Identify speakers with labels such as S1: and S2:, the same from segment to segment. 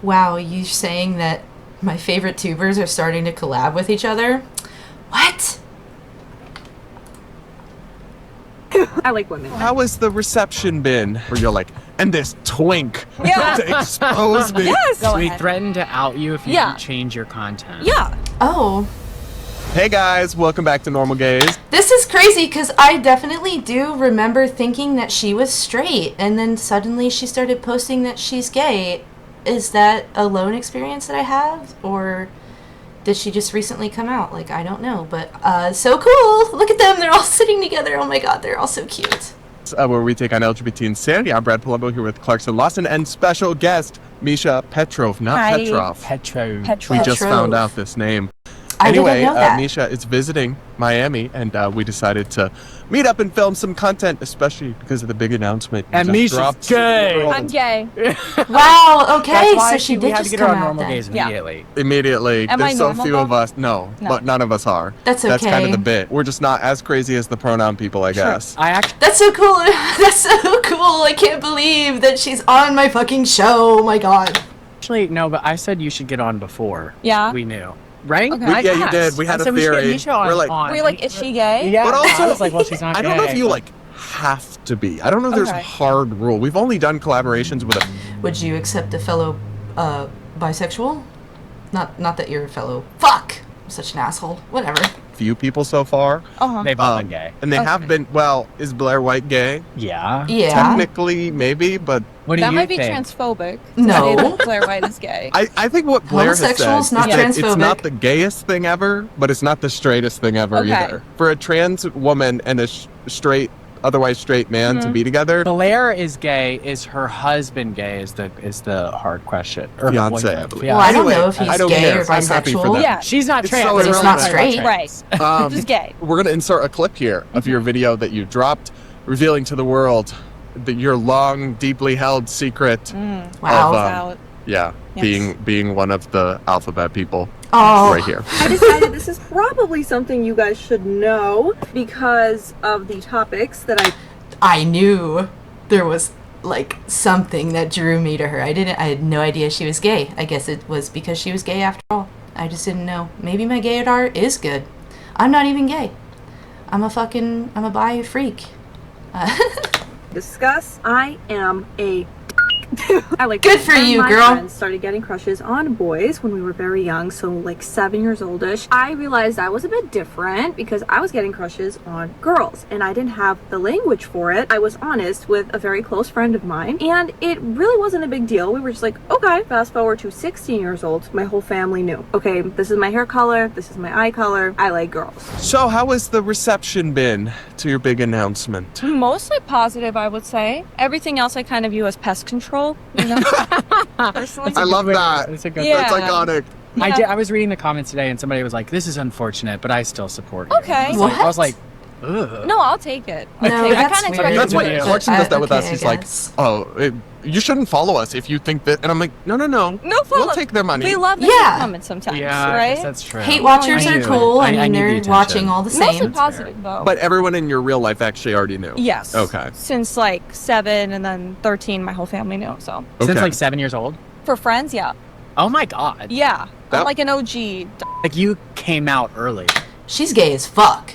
S1: Wow, you saying that my favorite tubers are starting to collab with each other? What?
S2: I like women.
S3: How has the reception been? Where you're like, and this twink
S2: Yeah.
S3: to expose me.
S2: Yes. Go
S4: We
S2: ahead.
S4: threaten to out you if you
S2: Yeah.
S4: don't change your content.
S2: Yeah.
S1: Oh.
S3: Hey guys, welcome back to Normal Gays.
S1: This is crazy because I definitely do remember thinking that she was straight, and then suddenly she started posting that she's gay. Is that a lone experience that I have, or did she just recently come out? Like, I don't know, but so cool. Look at them. They're all sitting together. Oh my god, they're all so cute.
S3: Where we take on LGBT insanity. I'm Brad Palumbo here with Clarkson Lawson and special guest MISHA Petrov, not
S2: Hi.
S3: Petrov.
S4: Petrov.
S3: We just
S1: Petrov.
S3: found out this name.
S1: I
S3: Anyway,
S1: didn't know that.
S3: MISHA is visiting Miami, and we decided to meet up and film some content, especially because of the big announcement. you
S4: And
S3: just
S4: MISHA's
S3: dropped.
S4: gay.
S2: I'm gay.
S1: Wow, okay,
S4: That's why
S1: so she
S4: we
S1: did
S4: had to
S1: just
S4: get her
S1: come
S4: on
S1: out
S4: Normal
S1: then.
S4: Gays
S2: Yeah.
S4: immediately.
S3: Immediately.
S2: Am I
S3: There's so
S2: normal,
S3: few of
S2: though?
S3: us. No,
S2: No.
S3: but none of us are.
S1: That's
S3: That's kind of
S1: okay.
S3: the bit. We're just not as crazy as the pronoun people, I guess.
S4: I actually
S1: That's so cool. That's so cool. I can't believe that she's on my fucking show. Oh my god.
S4: no, but I said you should get on before.
S2: Yeah.
S4: We knew. Right?
S2: Okay.
S3: Yeah, you
S2: asked.
S3: did. We had
S4: I
S3: a
S4: said we should get
S3: theory.
S4: MISHA on.
S3: We're like,
S4: on.
S2: Were you like, is she gay?
S4: Yeah.
S3: But also-
S4: I was like, well, she's not
S3: I
S4: gay.
S3: don't know if you like have to be. I don't know if there's
S2: Okay.
S3: a hard rule. We've only done collaborations with a
S1: Would you accept a fellow bisexual? Not that you're a fellow. Fuck. I'm such an asshole. Whatever.
S3: few people so far.
S2: Uh-huh.
S4: They've all been gay.
S3: And they have
S2: Okay.
S3: been, well, is Blair White gay?
S4: Yeah.
S1: Yeah.
S3: Technically, maybe, but
S4: What do
S2: That
S4: you
S2: might be
S4: think?
S2: transphobic.
S1: No.
S2: To say that Blair White is gay.
S3: I think what Blair has said
S1: Homosexual's not
S3: is that it's
S1: transphobic.
S3: not the gayest thing ever, but it's not the straightest thing ever
S2: Okay.
S3: either. For a trans woman and a straight, otherwise straight man to be together,
S4: Blair is gay. Is her husband gay? Is the hard question. Or her
S3: Fiancé,
S4: boyfriend.
S3: I believe.
S1: Well, I don't
S3: Anyway,
S1: know if
S3: I
S1: he's
S3: don't
S1: gay
S3: care.
S1: or
S3: I'm happy for
S1: bisexual.
S3: them.
S2: Yeah.
S4: She's not
S3: It's
S4: trans.
S3: so
S4: but
S1: he's not straight.
S2: Right. Just gay.
S3: We're going to insert a clip here of your video that you dropped, revealing to the world your long, deeply held secret
S1: Wow.
S3: of,
S2: Out.
S3: yeah,
S2: Yes.
S3: being one of the alphabet people
S1: Oh.
S3: right here.
S5: I decided this is probably something you guys should know because of the topics that
S1: I knew there was like something that drew me to her. I had no idea she was gay. I guess it was because she was gay after all. I just didn't know. Maybe my gaydar is good. I'm not even gay. I'm a bi freak.
S5: discuss. I am a I like
S1: Good for you,
S5: my
S1: girl.
S5: friends started getting crushes on boys when we were very young, so like 7 years oldish. I realized I was a bit different because I was getting crushes on girls and I didn't have the language for it. I was honest with a very close friend of mine and it really wasn't a big deal. We were just like, okay. Fast forward to 16 years old, my whole family knew. Okay, this is my hair color, this is my eye color, I like girls.
S3: So, how has the reception been to your big announcement?
S2: Mostly positive, I would say. Everything else I kind of view as pest control. You know? Personally.
S3: I love that.
S4: It's a good
S2: Yeah.
S3: That's iconic.
S4: I was reading the comments today and somebody was like, this is unfortunate, but I still support you.
S2: Okay.
S4: I was like- I was
S1: What?
S4: like, ugh.
S2: No, I'll take it.
S1: No,
S2: I
S1: that's
S2: kind of
S1: weird.
S3: That's why
S4: Yeah.
S3: Clarkson does that with us.
S1: Okay, I
S3: He's like,
S1: guess.
S3: you shouldn't follow us if you think that. And I'm like, no.
S2: No
S3: We'll
S2: follow.
S3: take their money.
S2: We love the
S1: Yeah.
S2: comments sometimes,
S4: Yeah, I
S2: right?
S4: guess that's true.
S1: Hate watchers
S4: I
S1: are
S4: knew
S1: cool.
S4: it.
S1: I mean,
S4: need the
S1: they're
S4: attention.
S1: watching all the
S2: Mostly
S1: same.
S2: positive though.
S3: But everyone in your real life actually already knew.
S2: yes.
S3: Okay.
S2: Since like 7 and then 13, my whole family knew. So
S4: Since
S3: Okay.
S4: like 7 years old?
S2: for friends, yeah,
S4: Oh my God.
S2: yeah.
S3: That-
S2: I'm like an OG.
S4: Like you came out early.
S1: She's gay as fuck.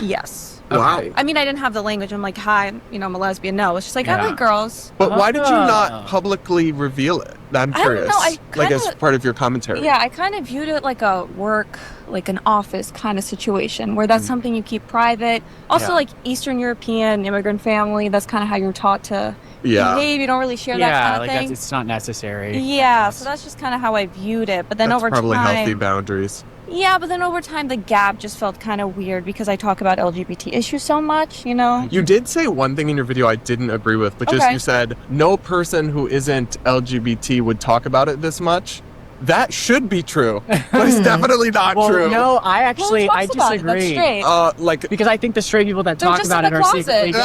S2: Yes.
S3: Wow.
S4: Okay.
S2: I mean, I didn't have the language. I'm like, hi, I'm a lesbian. No, it's just like, I
S4: Yeah.
S2: like girls.
S3: But why did you
S4: Oh.
S3: not publicly reveal it? I'm
S2: I don't
S3: curious.
S2: know, I
S3: like as
S2: kinda-
S3: part of your commentary.
S2: Yeah, I kind of viewed it like a work, like an office kind of situation where that's something you keep private. Also,
S3: Yeah.
S2: like Eastern European immigrant family, that's kind of how you're taught to
S3: Yeah.
S2: behave. You don't really share that
S4: Yeah,
S2: kind of
S4: like
S2: thing.
S4: it's not necessary.
S2: Yeah, so that's just kind of how I viewed it. But then
S3: That's
S2: over
S3: probably
S2: time,
S3: healthy boundaries.
S2: yeah, but then over time, the gap just felt kind of weird because I talk about LGBT issues so much, you know?
S3: You did say one thing in your video I didn't agree with, which is
S2: Okay.
S3: you said no person who isn't LGBT would talk about it this much. That should be true, but it's definitely not
S4: Well,
S3: true.
S4: no, I
S2: Who
S4: actually, I
S2: talks about it? That's
S4: disagree.
S2: straight.
S3: Like
S4: Because I think the straight people that
S2: They're
S4: talk
S2: just
S4: about
S2: in
S4: it
S2: the
S4: are
S2: closet.
S4: secretly gay.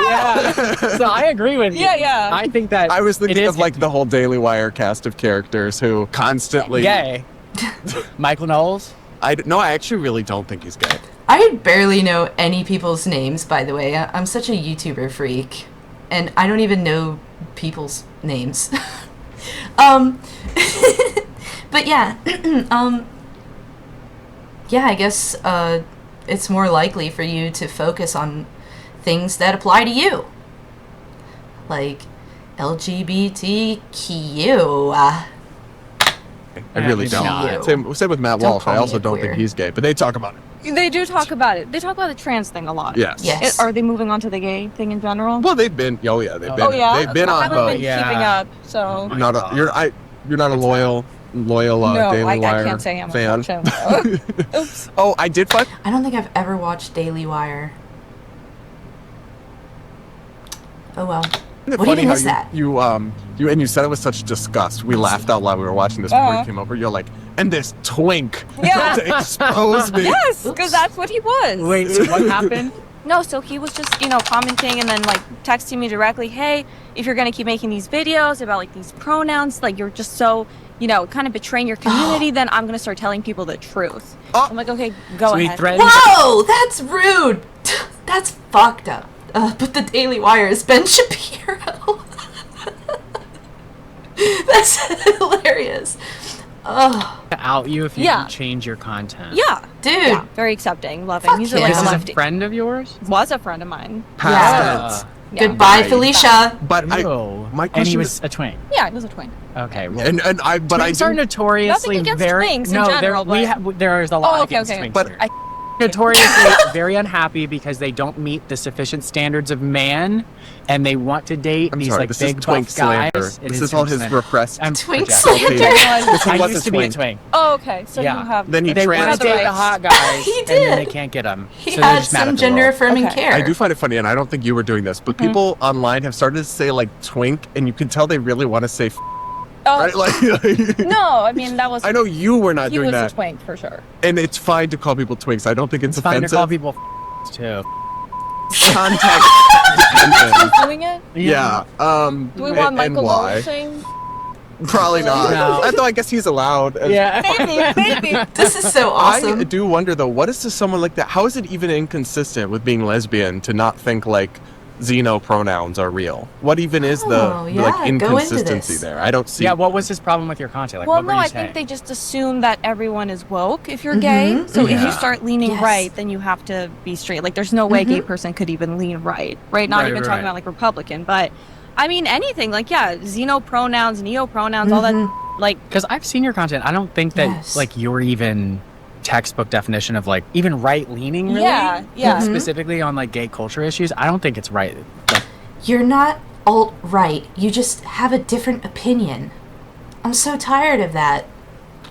S4: Yeah. So I agree with you.
S2: Yeah, yeah.
S4: I think that
S3: I was thinking
S4: it
S3: of
S4: is
S3: like the whole Daily Wire cast of characters who constantly
S4: gay. Michael Knowles.
S3: No, I actually really don't think he's gay.
S1: I barely know any people's names, by the way. I'm such a YouTuber freak, and I don't even know people's names. But yeah, yeah, I guess it's more likely for you to focus on things that apply to you, like LGBTQ.
S3: I really
S4: Yeah,
S3: don't. Same with Matt
S1: Don't
S3: Walsh.
S1: call
S3: I
S1: me
S3: also
S1: a
S3: don't
S1: queer.
S3: think he's gay, but they talk about it.
S2: They do talk about it. They talk about the trans thing a lot.
S3: Yes.
S1: Yes.
S2: Are they moving on to the gay thing in general?
S3: Well, they've been. Oh yeah, they've been.
S2: Oh yeah.
S3: They've been
S2: I
S3: on
S2: haven't
S3: both.
S2: been keeping up, so.
S4: my
S3: Not a,
S4: God.
S3: you're not a loyal
S2: No,
S3: Daily
S2: I
S3: Wire
S2: can't say I'm a
S3: fan.
S2: fan. Oops.
S3: Oh, I did find.
S1: I don't think I've ever watched Daily Wire. Oh well.
S3: Isn't it
S1: What
S3: funny
S1: even
S3: how
S1: is that?
S3: You said it with such disgust. We laughed out loud. We were watching this before you came over. You're like, and this twink
S2: Yeah.
S3: to expose me.
S2: Yes,
S1: Oops.
S2: because that's what he was.
S4: Wait, so what happened?
S2: No, so he was just, commenting and then like texting me directly, hey, if you're gonna keep making these videos about like these pronouns, like you're just so, kind of betraying your community, then I'm gonna start telling people the truth.
S3: Oh.
S2: I'm like, okay, go
S4: So he
S2: ahead.
S4: threatened.
S1: Whoa, that's rude. That's fucked up. But the Daily Wire is Ben Shapiro. That's hilarious. Oh,
S4: To out you if you
S2: Yeah.
S4: can change your content.
S2: Yeah.
S1: dude.
S2: Yeah, very accepting, loving.
S1: Fuck
S2: He's
S1: yeah.
S2: like
S4: This
S2: a
S4: is a
S2: lefty.
S4: friend of yours?
S2: Was a friend of mine.
S3: Past
S2: Yeah.
S1: Goodbye,
S3: Right.
S1: Felicia.
S3: But my
S4: And he
S3: question
S4: was a twink.
S2: Yeah, he was a twink.
S4: Okay. Well,
S3: and I but I
S4: twinks are
S3: do,
S4: notoriously
S2: Nothing against
S4: very
S2: twinks in
S4: no.
S2: general,
S4: There's a lot
S2: Oh, okay,
S4: against
S2: okay.
S4: twinks.
S3: But
S4: here.
S2: I-
S4: Notoriously very unhappy because they don't meet the sufficient standards of man, and they want to date
S3: I'm
S4: these
S3: sorry.
S4: like
S3: This
S4: big
S3: is twink
S4: buff guys.
S3: slander.
S4: It
S3: This
S4: is
S3: is all
S4: twink
S3: his
S4: slander.
S3: repressed.
S4: I'm
S1: Twink
S4: projecting.
S1: slander.
S3: This
S4: I
S3: is what's
S4: used
S3: a
S4: to be a
S3: twink.
S4: twink.
S2: Oh, okay. So
S4: Yeah.
S2: you have.
S3: Then he
S4: They want
S3: trans.
S4: to date the hot guys,
S1: He
S4: and then they
S1: did.
S4: can't get them.
S1: He
S4: so they're
S1: had
S4: just mad
S1: some
S4: at the
S1: gender
S4: world.
S1: affirming
S2: Okay.
S1: care.
S3: I do find it funny, and I don't think you were doing this, but people online have started to say like twink, and you can tell they really want to say
S2: Oh,
S3: right? Like,
S2: no, I mean that was.
S3: I know you were not
S2: he
S3: doing
S2: was
S3: that,
S2: a twink for sure.
S3: and it's fine to call people twinks. I don't think it's
S4: It's fine to
S3: offensive.
S4: call people too.
S3: Context dependent.
S2: Doing it?
S3: Yeah.
S2: Do we want
S3: and
S2: Michael
S3: why?
S2: saying?
S3: Probably not.
S4: No.
S3: Although I guess he's allowed.
S4: Yeah.
S2: Maybe.
S1: This is so awesome.
S3: I do wonder though, what is to someone like that? How is it even inconsistent with being lesbian to not think like xeno pronouns are real? What even is
S1: Oh, yeah, go into
S3: inconsistency
S1: this.
S3: there? I don't see.
S4: Yeah. What was his problem with your content? Like,
S2: Well,
S4: what were
S2: no,
S4: you
S2: I
S4: saying?
S2: think they just assume that everyone is woke if you're gay. So if
S4: Yeah.
S2: you start leaning
S1: Yes.
S2: right, then you have to be straight. Like, there's no way a gay person could even lean right? Not
S4: Right,
S2: even
S4: right,
S2: talking
S4: right.
S2: about like Republican, but I mean anything. Like, yeah, xeno pronouns, neo pronouns, all that. Like,
S4: Because I've seen your content. I don't think that
S1: Yes.
S4: like you're even textbook definition of like even right leaning. Really?
S2: Yeah, yeah.
S4: Specifically on like gay culture issues, I don't think it's right. Like,
S1: You're not alt-right. You just have a different opinion. I'm so tired of that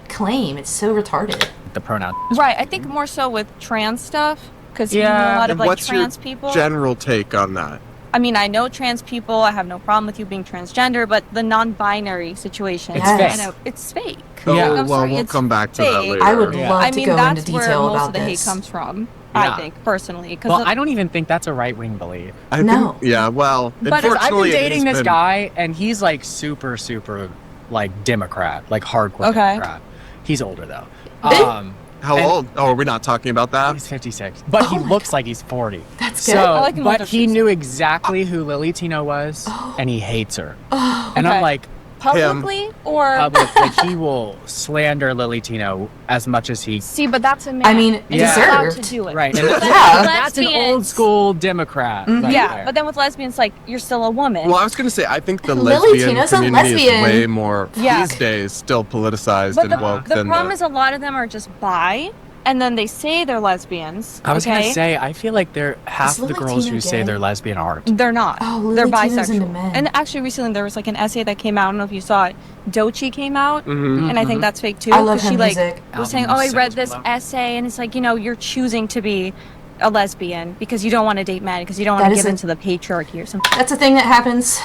S1: claim. It's so retarded.
S4: the pronoun.
S2: right. I think more so with trans stuff because
S4: Yeah.
S2: you know a lot of
S3: And
S2: like
S3: what's
S2: trans
S3: your
S2: people.
S3: general take on that?
S2: I mean, I know trans people. I have no problem with you being transgender, but the non-binary situation,
S1: It's fake.
S2: I know, it's fake.
S3: Oh,
S4: Yeah.
S2: I'm
S3: well,
S2: sorry,
S3: we'll
S2: it's
S3: come back to that
S2: fake.
S3: later.
S1: I would
S4: Yeah.
S1: love
S2: I
S1: to
S2: mean,
S1: go
S2: that's
S1: into
S2: where
S1: detail
S2: most
S1: about
S2: of the hate
S1: this.
S2: comes from.
S4: Yeah.
S2: I think personally,
S4: Well,
S2: because
S4: I don't even think that's a right wing belief.
S3: I
S1: No.
S3: think, yeah, well,
S2: But
S4: Because I've been
S3: unfortunately, it
S4: dating
S3: has
S4: this
S3: been-
S4: guy, and he's like super, super like Democrat, like hardcore
S2: Okay.
S4: Democrat. He's older though.
S1: Eh?
S3: How
S4: And-
S3: old? Oh, are we not talking about that?
S4: He's 56, but he
S1: Oh my
S4: looks like he's 40.
S1: That's good.
S4: So,
S2: I like him
S4: but
S2: older
S4: he
S2: too.
S4: knew exactly who Lily Tino was, and he hates her. And
S2: Okay.
S4: I'm like,
S2: publicly or
S4: like he will slander Lily Tino as much as he.
S2: see, but that's a man.
S1: I mean,
S2: He's allowed to
S1: deserved.
S2: do it.
S4: Right,
S2: But
S4: and
S2: then
S1: Yeah.
S2: with
S4: that's an
S2: lesbians-
S4: old school Democrat. right
S2: Yeah,
S4: there.
S2: but then with lesbians, like you're still a woman.
S3: Well, I was going to say, I think the
S1: Lily
S3: lesbian
S1: Tino's a
S3: community is
S1: lesbian.
S3: way more,
S2: Yeah.
S3: these days, still politicized
S2: but
S3: and woke
S2: the
S3: than
S2: problem
S3: the...
S2: is a lot of them are just bi, and then they say they're lesbians.
S4: I was
S2: okay?
S4: gonna say, I feel like they're half the
S1: Lily
S4: girls
S1: Tino
S4: who say
S1: gay?
S4: they're lesbian aren't.
S2: They're not.
S1: Oh, Lily
S2: they're
S1: Tino's into
S2: bisexual.
S1: men.
S2: And actually, recently there was like an essay that came out. I don't know if you saw it. Doechii came out,
S3: Mhm.
S2: and I think that's fake too.
S1: I love
S2: 'cause
S1: her
S2: she like
S1: music.
S2: was saying,
S4: Album
S2: "Oh, I
S4: was
S2: read
S4: so
S2: this
S4: low.
S2: essay, and it's like you're choosing to be a lesbian because you don't want to date men because you don't want
S1: That
S2: to
S1: is
S2: give
S1: a-
S2: into the patriarchy or something."
S1: That's a thing that happens.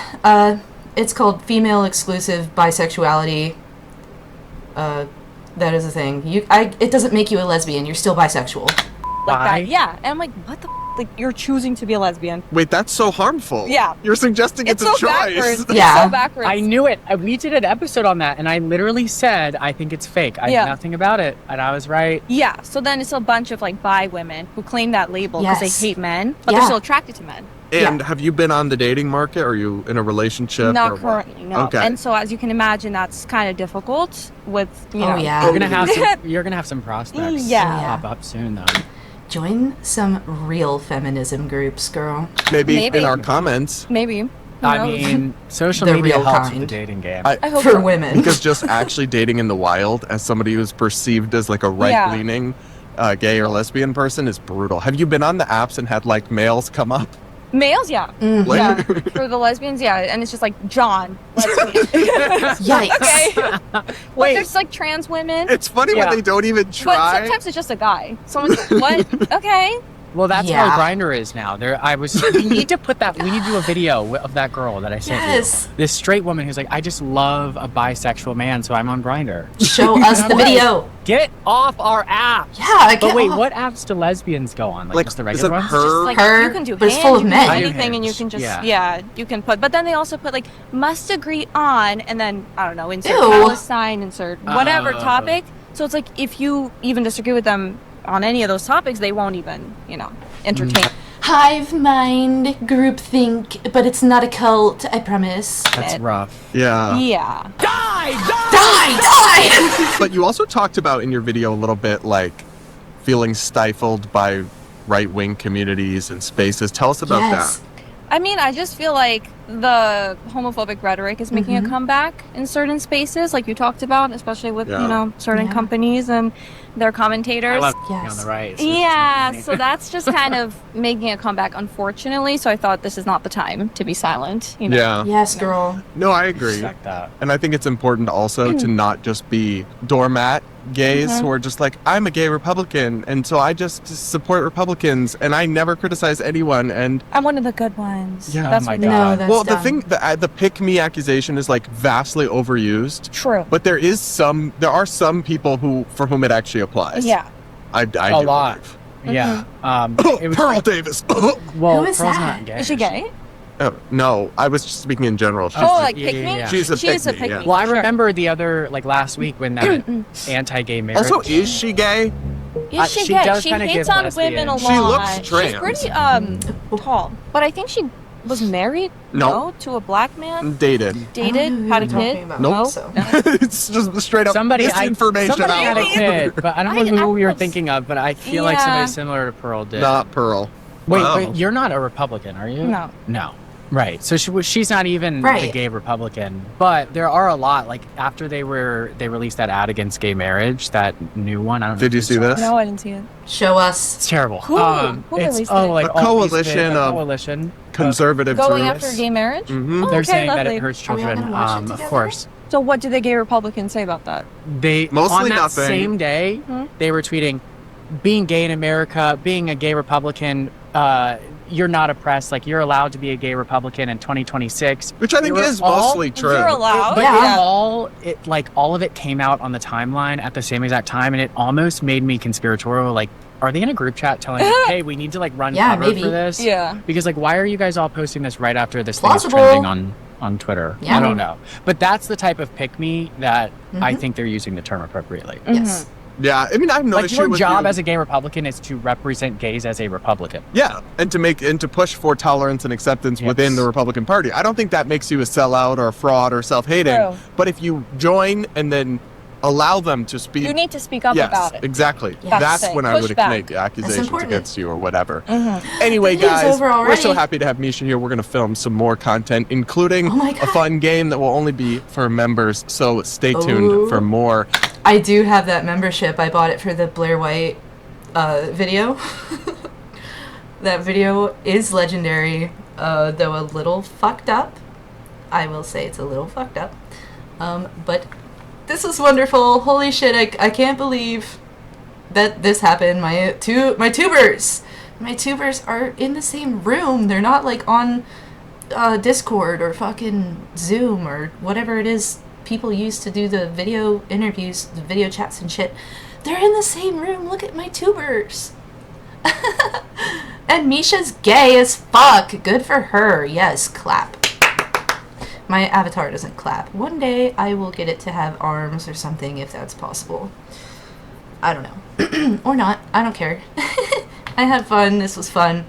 S1: It's called female exclusive bisexuality. That is a thing. It doesn't make you a lesbian. You're still bisexual.
S2: Like
S4: Bi?
S2: that. Yeah, and I'm like, what the? Like you're choosing to be a lesbian.
S3: Wait, that's so harmful.
S2: Yeah.
S3: You're suggesting it's,
S2: so
S3: a choice.
S2: backwards.
S1: Yeah.
S2: It's so backwards.
S4: I knew it. We did an episode on that, and I literally said, I think it's fake. I
S2: Yeah.
S4: know nothing about it, and I was right.
S2: Yeah, so then it's a bunch of like bi women who claim that label because
S1: Yes.
S2: they hate men, but
S1: Yeah.
S2: they're still attracted to men.
S3: And have you been on the dating market? Are you in a relationship?
S2: Not
S3: or what?
S2: currently, no.
S3: Okay.
S2: And so, as you can imagine, that's kind of difficult with, you know.
S1: yeah.
S4: You're gonna have some prospects
S2: Yeah.
S4: pop up soon, though.
S1: Join some real feminism groups, girl.
S3: Maybe
S2: Maybe.
S3: in our comments.
S2: Maybe. Who
S4: I
S2: knows?
S4: mean, social
S1: The
S4: media
S1: real
S4: helps with
S1: kind.
S4: the dating game.
S2: I hope
S1: For
S2: so.
S1: women.
S3: Because just actually dating in the wild as somebody who's perceived as like a right-leaning gay or lesbian person is brutal. Have you been on the apps and had like males come up?
S2: Males, yeah.
S1: Mhm.
S2: Yeah. For the lesbians, yeah. And it's just like, John, lesbian.
S1: Yikes.
S2: Okay. But there's like trans women.
S3: It's funny when
S4: Yeah.
S3: they don't even
S2: But
S3: try.
S2: sometimes it's just a guy. Someone's like, what? Okay.
S4: Well, that's
S1: Yeah.
S4: how Grindr is now. We need to put that. We need to do a video of that girl that I sent
S1: Yes.
S4: you. This straight woman who's like, I just love a bisexual man, so I'm on Grindr.
S1: Show us the video.
S4: Get off our app.
S1: Yeah,
S4: But wait,
S1: off.
S4: what apps do lesbians go on? Like
S3: Like,
S4: just the
S3: is
S4: regular
S3: it
S4: ones?
S3: her?
S2: Just like,
S1: Her,
S2: you can do
S1: but it's
S2: Hinge,
S1: full of
S2: you can
S1: men.
S2: do
S4: I do
S2: anything, and you
S4: Hinge,
S2: can just,
S4: yeah.
S2: you can put, but then they also put like, must agree on, and then, I don't know, insert
S1: Ew.
S2: Palestine, insert whatever
S4: Oh.
S2: topic. So it's like, if you even disagree with them on any of those topics, they won't even, entertain.
S1: Hive mind, groupthink, but it's not a cult, I promise.
S4: That's rough.
S3: Yeah.
S2: Yeah.
S1: Die!
S3: But you also talked about in your video a little bit like feeling stifled by right-wing communities and spaces. Tell us about
S1: Yes.
S3: that.
S2: I mean, I just feel like the homophobic rhetoric is making a comeback in certain spaces, like you talked about, especially with,
S3: Yeah.
S2: certain
S1: Yeah.
S2: companies and their commentators.
S4: I love
S1: Yes.
S4: on the right.
S2: Yeah, so that's just kind of making a comeback, unfortunately. So I thought this is not the time to be silent.
S3: Yeah.
S1: Yes, girl.
S3: No, I agree.
S4: Respect that.
S3: And I think it's important also to not just be doormat gays who are just like, I'm a gay Republican, and so I just support Republicans, and I never criticize anyone. And
S2: I'm one of the good ones.
S3: Yeah.
S2: That's
S4: Oh my
S2: what
S4: God.
S1: No, that's
S3: well, the
S1: dumb.
S3: thing, the pick me accusation is like vastly overused.
S2: True.
S3: But there are some people for whom it actually applies.
S2: Yeah.
S3: I
S4: A
S3: do
S4: lot.
S3: believe.
S4: Yeah. It was
S3: Pearl Davis.
S4: well,
S1: Who is
S4: Pearl's
S1: that?
S4: not gay.
S2: Is she gay?
S3: Oh, no, I was just speaking in general. She's
S2: Oh, like
S4: yeah,
S2: pick
S4: yeah,
S2: me?
S4: yeah.
S3: She's a
S2: She is a
S3: pick-me,
S2: pick me.
S3: yeah.
S4: Well, I
S2: Sure.
S4: remember the other, like last week when that anti-gay marriage.
S3: Also, is she gay?
S2: Is she
S4: she
S2: gay?
S4: does
S2: She
S4: kinda
S2: hates
S4: give
S2: on
S4: lesbian.
S2: women a lot.
S3: She looks
S2: She's
S3: trans.
S2: pretty tall, but I think she was married.
S3: No.
S2: To a black man.
S3: Dated.
S2: Dated. Had a kid.
S3: Nope.
S2: No.
S1: So.
S3: It's just straight up
S4: Somebody
S3: misinformation.
S4: Somebody had a
S3: out.
S4: kid, but I don't know who we were thinking of. But I feel like
S2: Yeah.
S4: somebody similar to Pearl did.
S3: Not Pearl.
S4: Wait,
S3: Wow.
S4: but you're not a Republican, are you?
S2: No.
S4: No. Right. So she's not even a
S1: Right.
S4: gay Republican. But there are a lot. Like after they released that ad against gay marriage, that new one. I don't know.
S3: Did
S4: if
S3: you see
S4: saw
S3: this?
S4: it.
S2: No, I didn't see it.
S1: Show us.
S4: It's terrible.
S2: Who
S4: It's
S2: released
S4: oh
S2: it?
S4: like
S3: A
S4: all these
S3: coalition
S4: big- a
S3: of
S4: coalition.
S3: Conservative
S2: Going
S3: groups.
S2: after gay marriage.
S3: Mhm.
S2: Oh,
S4: They're
S2: okay,
S4: saying that
S2: lovely.
S4: it hurts
S1: Are we all
S4: children.
S1: gonna watch it
S4: Of
S1: together?
S4: course.
S2: So what did the gay Republicans say about that?
S4: They
S3: Mostly
S4: on that
S3: nothing.
S4: same day they were tweeting, being gay in America, being a gay Republican, you're not oppressed. Like you're allowed to be a gay Republican in 2026.
S3: Which I think
S4: They were
S3: is
S4: all-
S3: mostly true.
S2: You're allowed.
S4: But
S1: Yeah.
S4: all of it came out on the timeline at the same exact time, and it almost made me conspiratorial. Like, are they in a group chat telling me, hey, we need to like run
S1: Yeah,
S4: cover
S1: maybe.
S4: for this?
S2: Yeah.
S4: Because like, why are you guys all posting this right after this thing is
S1: Plausible.
S4: trending on Twitter?
S1: Yeah.
S4: I don't know. But that's the type of pick me that I
S1: Mhm.
S4: think they're using the term appropriately.
S1: Yes.
S3: Yeah, I mean, I have no
S4: Like
S3: issue
S4: your
S3: with
S4: job
S3: you.
S4: as a gay Republican is to represent gays as a Republican.
S3: Yeah, and to push for tolerance and acceptance
S4: Yes.
S3: within the Republican Party. I don't think that makes you a sellout or a fraud or self-hating.
S2: True.
S3: But if you join and then allow them to speak,
S2: You need to speak up
S3: yes,
S2: about it.
S3: exactly.
S1: Yes.
S3: That's
S2: Say,
S3: when I
S2: push
S3: would
S2: back.
S3: make accusations
S1: important.
S3: against you or whatever.
S2: Mm-hmm.
S3: Anyway,
S1: The video's
S3: guys,
S1: over
S3: we're so
S1: already.
S3: happy to have Misha here. We're going to film some more content, including
S1: Oh my
S3: a
S1: God.
S3: fun game that will only be for members. So stay tuned
S1: Ooh.
S3: for more.
S1: I do have that membership. I bought it for the Blair White video. That video is legendary, though a little fucked up. I will say it's a little fucked up. But this was wonderful. Holy shit, I can't believe that this happened. My tubers are in the same room. They're not like on Discord or fucking Zoom or whatever it is people use to do the video interviews, the video chats and shit. They're in the same room. Look at my tubers. And Misha's gay as fuck. Good for her. Yes, clap. My avatar doesn't clap. One day I will get it to have arms or something if that's possible. I don't know. Or not. I don't care. I had fun. This was fun.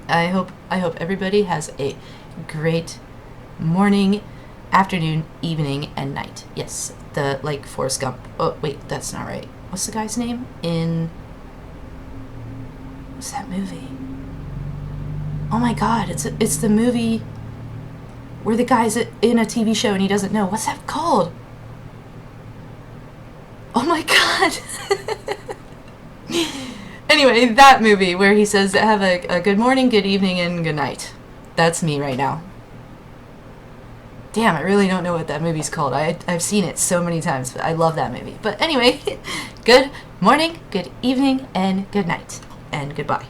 S1: I hope everybody has a great morning, afternoon, evening, and night. Yes, the like Forrest Gump. Oh wait, that's not right. What's the guy's name in? What's that movie? Oh my God, it's the movie where the guy's in a TV show and he doesn't know. What's that called? Oh my God. Anyway, that movie where he says have a good morning, good evening, and good night. That's me right now. Damn, I really don't know what that movie's called. I've seen it so many times, but I love that movie. But anyway, good morning, good evening, and good night. And goodbye.